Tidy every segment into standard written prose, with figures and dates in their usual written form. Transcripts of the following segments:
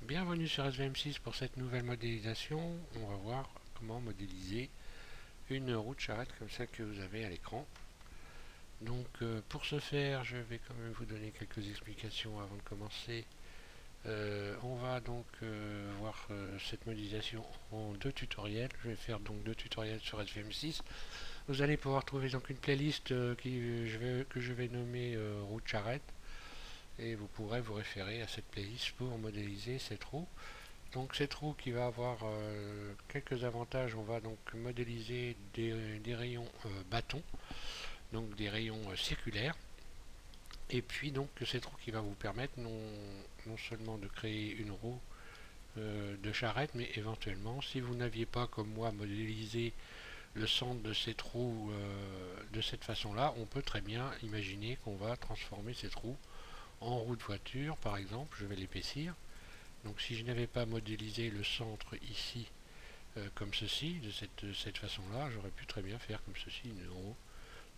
Bienvenue sur SVM6 pour cette nouvelle modélisation. On va voir comment modéliser une roue de charrette comme celle que vous avez à l'écran. Donc pour ce faire, je vais quand même vous donner quelques explications avant de commencer. On va donc voir cette modélisation en deux tutoriels. Je vais faire donc deux tutoriels sur SVM6. Vous allez pouvoir trouver donc une playlist que je vais nommer roue de charrette. Et vous pourrez vous référer à cette playlist pour modéliser cette roue. Donc cette roue qui va avoir quelques avantages, on va donc modéliser des rayons bâtons, donc des rayons circulaires. Et puis donc cette roue qui va vous permettre non seulement de créer une roue de charrette, mais éventuellement, si vous n'aviez pas comme moi modélisé le centre de cette roue de cette façon-là, on peut très bien imaginer qu'on va transformer cette roue en roue de voiture, par exemple. Je vais l'épaissir. Donc si je n'avais pas modélisé le centre ici comme ceci, de cette façon-là, j'aurais pu très bien faire comme ceci une roue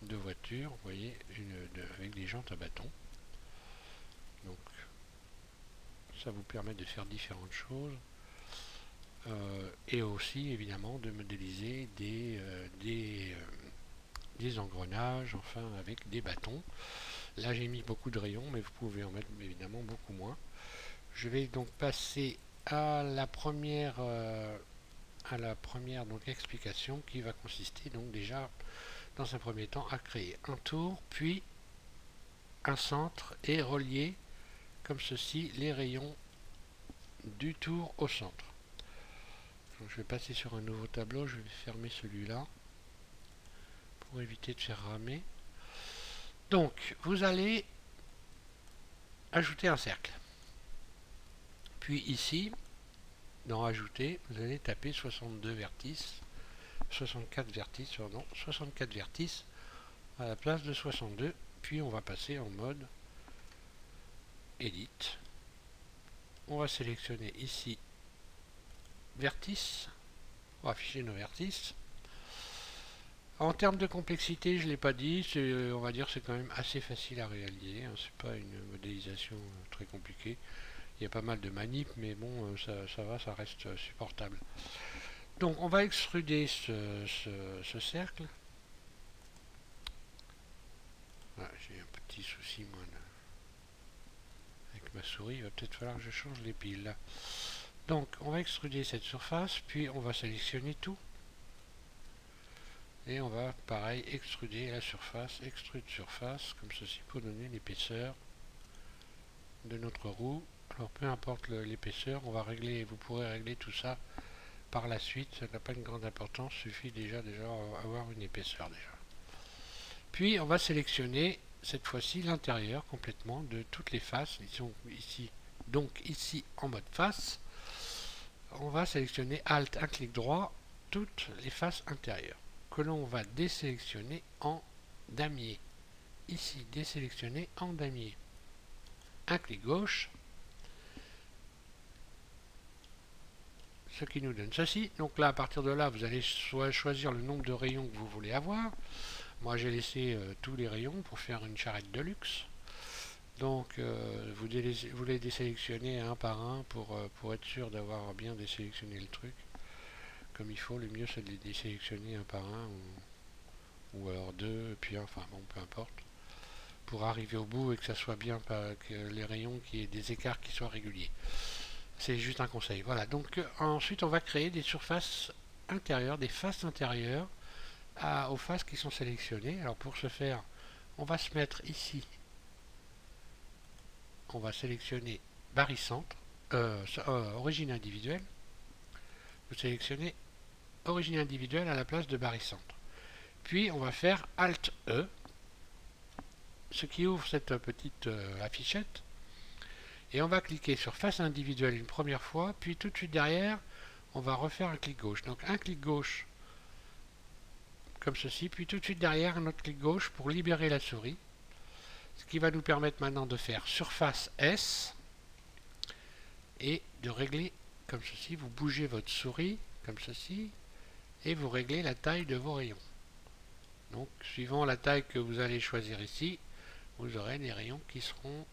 de voiture, vous voyez, avec des jantes à bâton. Donc ça vous permet de faire différentes choses. Et aussi évidemment de modéliser des engrenages, enfin avec des bâtons. Là j'ai mis beaucoup de rayons, mais vous pouvez en mettre évidemment beaucoup moins. Je vais donc passer à la première donc, explication qui va consister donc déjà dans un premier temps à créer un tour, puis un centre et relier comme ceci les rayons du tour au centre. Donc, je vais passer sur un nouveau tableau, je vais fermer celui-là pour éviter de faire ramer. Donc vous allez ajouter un cercle. Puis ici, dans ajouter, vous allez taper 62 vertices, 64 vertices, pardon, 64 vertices à la place de 62. Puis on va passer en mode Edit. On va sélectionner ici vertices. On va afficher nos vertices. En termes de complexité, je ne l'ai pas dit, on va dire c'est quand même assez facile à réaliser. Hein, c'est pas une modélisation très compliquée. Il y a pas mal de manips, mais bon, ça va, ça reste supportable. Donc on va extruder ce cercle. Voilà, j'ai un petit souci moi avec ma souris, il va peut-être falloir que je change les piles. Donc on va extruder cette surface, puis on va sélectionner tout. Et on va pareil extruder la surface, extrude surface, comme ceci pour donner l'épaisseur de notre roue. Alors peu importe l'épaisseur, on va régler, vous pourrez régler tout ça par la suite, ça n'a pas une grande importance, suffit déjà avoir une épaisseur déjà. Puis on va sélectionner cette fois-ci l'intérieur complètement de toutes les faces. Donc ici en mode face, on va sélectionner Alt, un clic droit, toutes les faces intérieures que l'on va désélectionner en damier. Ici, désélectionner en damier. Un clic gauche, ce qui nous donne ceci. Donc là, à partir de là, vous allez choisir le nombre de rayons que vous voulez avoir. Moi, j'ai laissé tous les rayons pour faire une charrette de luxe. Donc, vous les désélectionnez un par un pour être sûr d'avoir bien désélectionné le truc comme il faut. Le mieux, c'est de les désélectionner un par un ou alors deux, puis enfin bon, peu importe, pour arriver au bout et que ça soit bien, que les rayons, qu'il y ait des écarts qui soient réguliers. C'est juste un conseil. Voilà, donc ensuite on va créer des surfaces intérieures, des faces intérieures aux faces qui sont sélectionnées. Alors pour ce faire, on va se mettre ici, on va sélectionner barycentre, origine individuelle. Vous sélectionnez origine individuelle à la place de barycentre. Puis on va faire Alt E, ce qui ouvre cette petite affichette. Et on va cliquer sur face individuelle une première fois, puis tout de suite derrière, on va refaire un clic gauche. Donc un clic gauche comme ceci, puis tout de suite derrière un autre clic gauche pour libérer la souris. Ce qui va nous permettre maintenant de faire surface S et de régler comme ceci. Vous bougez votre souris comme ceci et vous réglez la taille de vos rayons. Donc suivant la taille que vous allez choisir ici, vous aurez des rayons qui seront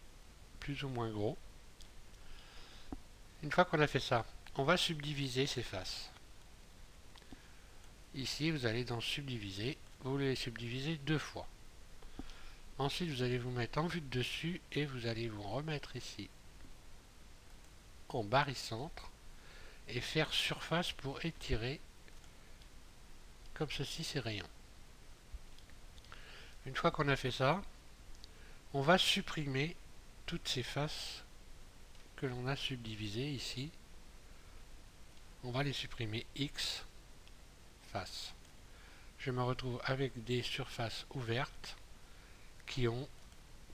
plus ou moins gros. Une fois qu'on a fait ça, on va subdiviser ces faces. Ici, vous allez dans subdiviser, vous voulez les subdiviser 2 fois. Ensuite, vous allez vous mettre en vue de dessus et vous allez vous remettre ici en barycentre et faire surface pour étirer comme ceci ces rayons. Une fois qu'on a fait ça, on va supprimer toutes ces faces que l'on a subdivisées ici. On va les supprimer X face. Je me retrouve avec des surfaces ouvertes qui ont,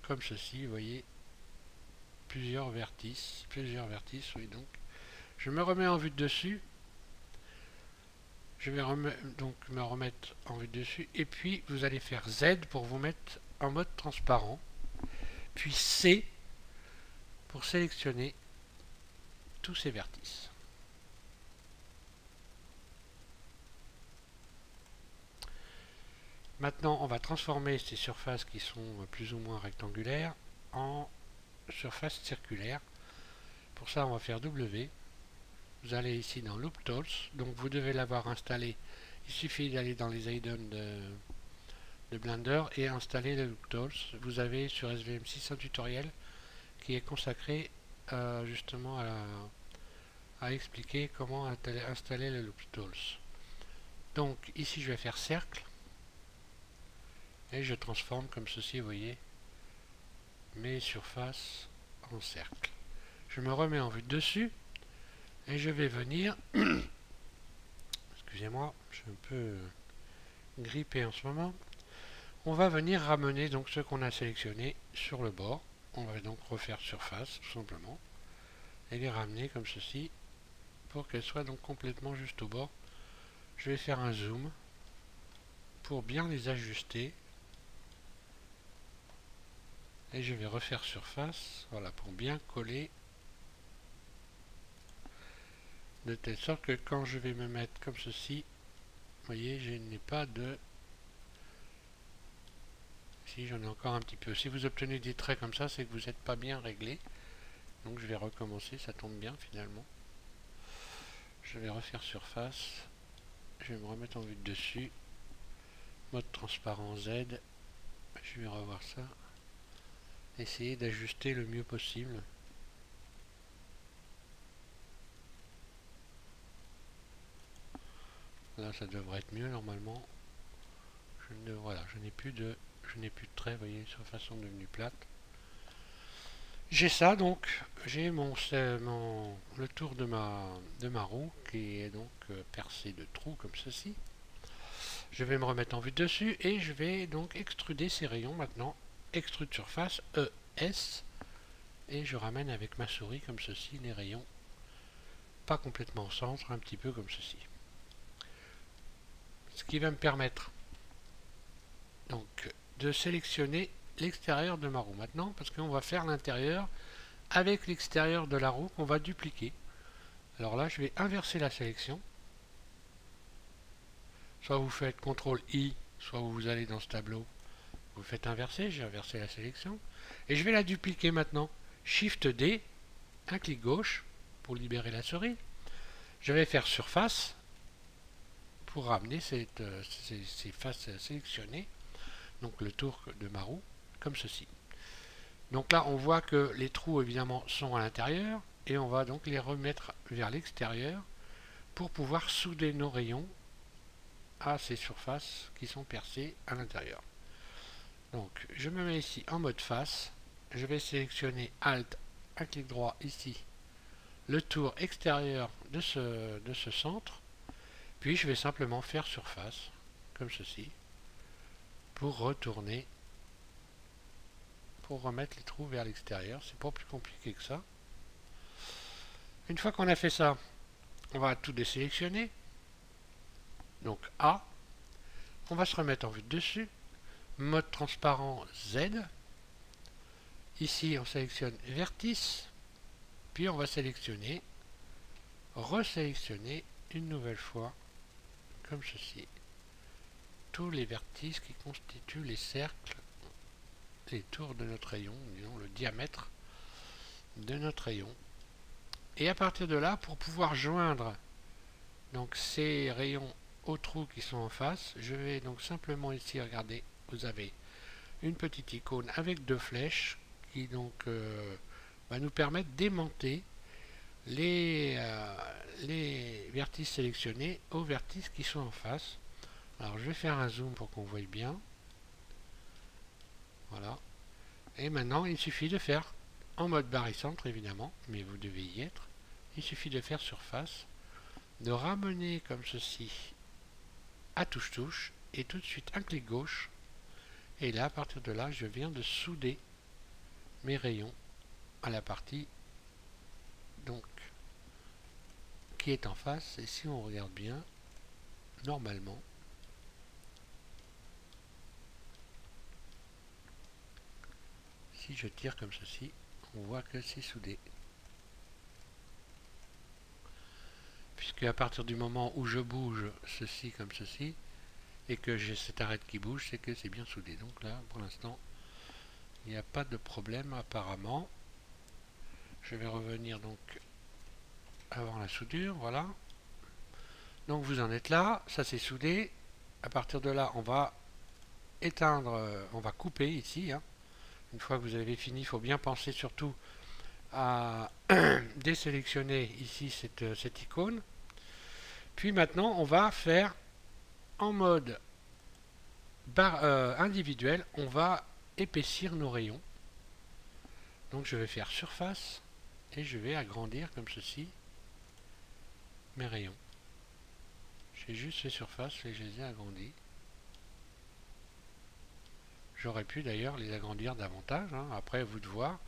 comme ceci, vous voyez, plusieurs vertices, oui, donc. Je me remets en vue de dessus. Je vais donc me remettre en vue de dessus. Et puis, vous allez faire Z pour vous mettre en mode transparent. Puis C pour sélectionner tous ces vertices. Maintenant, on va transformer ces surfaces qui sont plus ou moins rectangulaires en surfaces circulaires. Pour ça, on va faire W. Vous allez ici dans Loop Tools. Donc, vous devez l'avoir installé. Il suffit d'aller dans les add-ons de Blender et installer le Loop Tools. Vous avez sur SVM6 un tutoriel qui est consacré justement à expliquer comment installer le Loop Tools. Donc, ici, je vais faire cercle. Et je transforme comme ceci, vous voyez, mes surfaces en cercle. Je me remets en vue de dessus et je vais venir, excusez-moi, je suis un peu grippé en ce moment. On va venir ramener donc ce qu'on a sélectionné sur le bord. On va donc refaire surface tout simplement et les ramener comme ceci pour qu'elles soient donc complètement juste au bord. Je vais faire un zoom pour bien les ajuster. Et je vais refaire surface, voilà, pour bien coller, de telle sorte que quand je vais me mettre comme ceci, vous voyez, je n'ai pas de... Si, j'en ai encore un petit peu. Si vous obtenez des traits comme ça, c'est que vous n'êtes pas bien réglé. Donc je vais recommencer, ça tombe bien finalement. Je vais refaire surface, je vais me remettre en vue de dessus, mode transparent Z, je vais revoir ça. Essayer d'ajuster le mieux possible. Là, ça devrait être mieux normalement. Voilà, je n'ai plus de traits, vous voyez, surface sont devenue plate. J'ai ça donc, j'ai le tour de ma roue qui est donc percé de trous comme ceci. Je vais me remettre en vue dessus et je vais donc extruder ces rayons maintenant. Extrude surface ES et je ramène avec ma souris comme ceci les rayons, pas complètement au centre, un petit peu comme ceci. Ce qui va me permettre donc de sélectionner l'extérieur de ma roue maintenant, parce qu'on va faire l'intérieur avec l'extérieur de la roue qu'on va dupliquer. Alors là, je vais inverser la sélection. Soit vous faites CTRL I, soit vous allez dans ce tableau, vous faites inverser, j'ai inversé la sélection. Et je vais la dupliquer maintenant. Shift D, un clic gauche pour libérer la souris. Je vais faire surface pour ramener ces faces sélectionnées. Donc le tour de ma roue, comme ceci. Donc là, on voit que les trous, évidemment, sont à l'intérieur. Et on va donc les remettre vers l'extérieur pour pouvoir souder nos rayons à ces surfaces qui sont percées à l'intérieur. Donc, je me mets ici en mode face. Je vais sélectionner Alt, un clic droit ici, le tour extérieur de ce centre. Puis, je vais simplement faire surface, comme ceci, pour retourner, pour remettre les trous vers l'extérieur. C'est pas plus compliqué que ça. Une fois qu'on a fait ça, on va tout désélectionner. Donc A. On va se remettre en vue de dessus. Mode transparent Z. Ici, on sélectionne vertice. Puis on va sélectionner, resélectionner une nouvelle fois, comme ceci, tous les vertices qui constituent les cercles, les tours de notre rayon, disons le diamètre de notre rayon. Et à partir de là, pour pouvoir joindre donc ces rayons aux trous qui sont en face, je vais donc simplement ici, regardez, vous avez une petite icône avec deux flèches qui donc va nous permettre d'aimanter les vertices sélectionnés aux vertices qui sont en face. Alors je vais faire un zoom pour qu'on voie bien. Voilà. Et maintenant il suffit de faire en mode barycentre évidemment, mais vous devez y être. Il suffit de faire surface, de ramener comme ceci à touche-touche et tout de suite un clic gauche. Et là, à partir de là, je viens de souder mes rayons à la partie donc qui est en face. Et si on regarde bien, normalement, si je tire comme ceci, on voit que c'est soudé. Puisque à partir du moment où je bouge ceci comme ceci, et que j'ai cette arête qui bouge, c'est que c'est bien soudé. Donc là, pour l'instant, il n'y a pas de problème apparemment. Je vais revenir donc avant la soudure, voilà. Donc vous en êtes là, ça c'est soudé. À partir de là, on va éteindre, on va couper ici. Hein. Une fois que vous avez fini, il faut bien penser surtout à désélectionner ici cette icône. Puis maintenant, on va faire en mode individuel, on va épaissir nos rayons. Donc je vais faire surface et je vais agrandir comme ceci mes rayons. J'ai juste fait surface et je les ai agrandis. J'aurais pu d'ailleurs les agrandir davantage, hein. Après à vous de voir.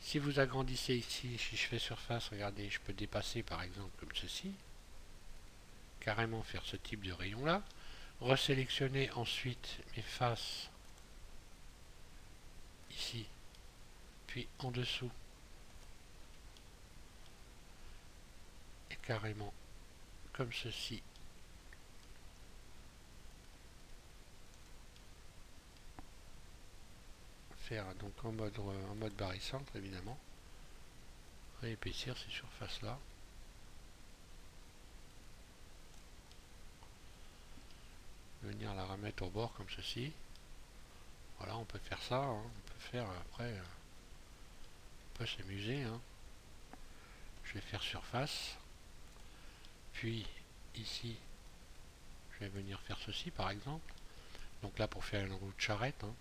Si vous agrandissez ici, si je fais surface, regardez, je peux dépasser par exemple comme ceci. Carrément faire ce type de rayon là. Resélectionner ensuite mes faces ici, puis en dessous. Et carrément comme ceci. Faire donc en mode barycentre évidemment. Réépaissir ces surfaces là. Venir la remettre au bord comme ceci. Voilà, on peut faire ça, hein. On peut faire après, on peut s'amuser. Hein. Je vais faire surface, puis ici, je vais venir faire ceci par exemple. Donc là pour faire une roue de charrette. Hein.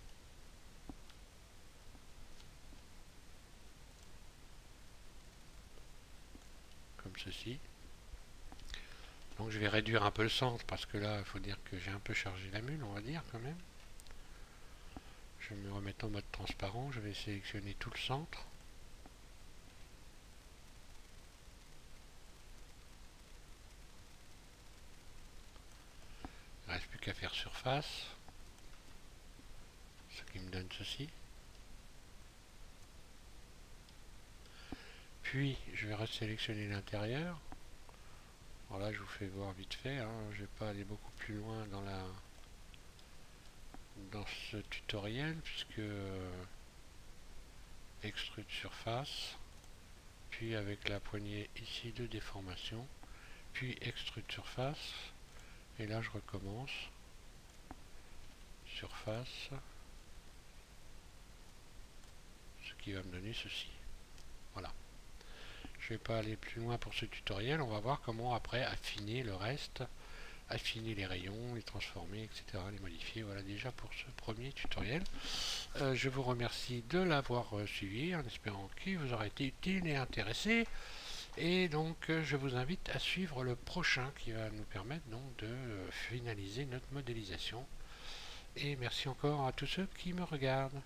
Comme ceci. Donc je vais réduire un peu le centre parce que là il faut dire que j'ai un peu chargé la mule, on va dire quand même. Je vais me remettre en mode transparent, je vais sélectionner tout le centre. Il ne reste plus qu'à faire surface, ce qui me donne ceci. Puis je vais resélectionner l'intérieur. Voilà, je vous fais voir vite fait, hein. Je ne vais pas aller beaucoup plus loin dans ce tutoriel puisque extrude surface, puis avec la poignée ici de déformation, puis extrude surface, et là je recommence, surface, ce qui va me donner ceci. Voilà. Je ne vais pas aller plus loin pour ce tutoriel, on va voir comment après affiner le reste, affiner les rayons, les transformer, etc., les modifier. Voilà déjà pour ce premier tutoriel. Je vous remercie de l'avoir suivi en espérant qu'il vous aura été utile et intéressé. Et donc je vous invite à suivre le prochain qui va nous permettre donc de finaliser notre modélisation. Et merci encore à tous ceux qui me regardent.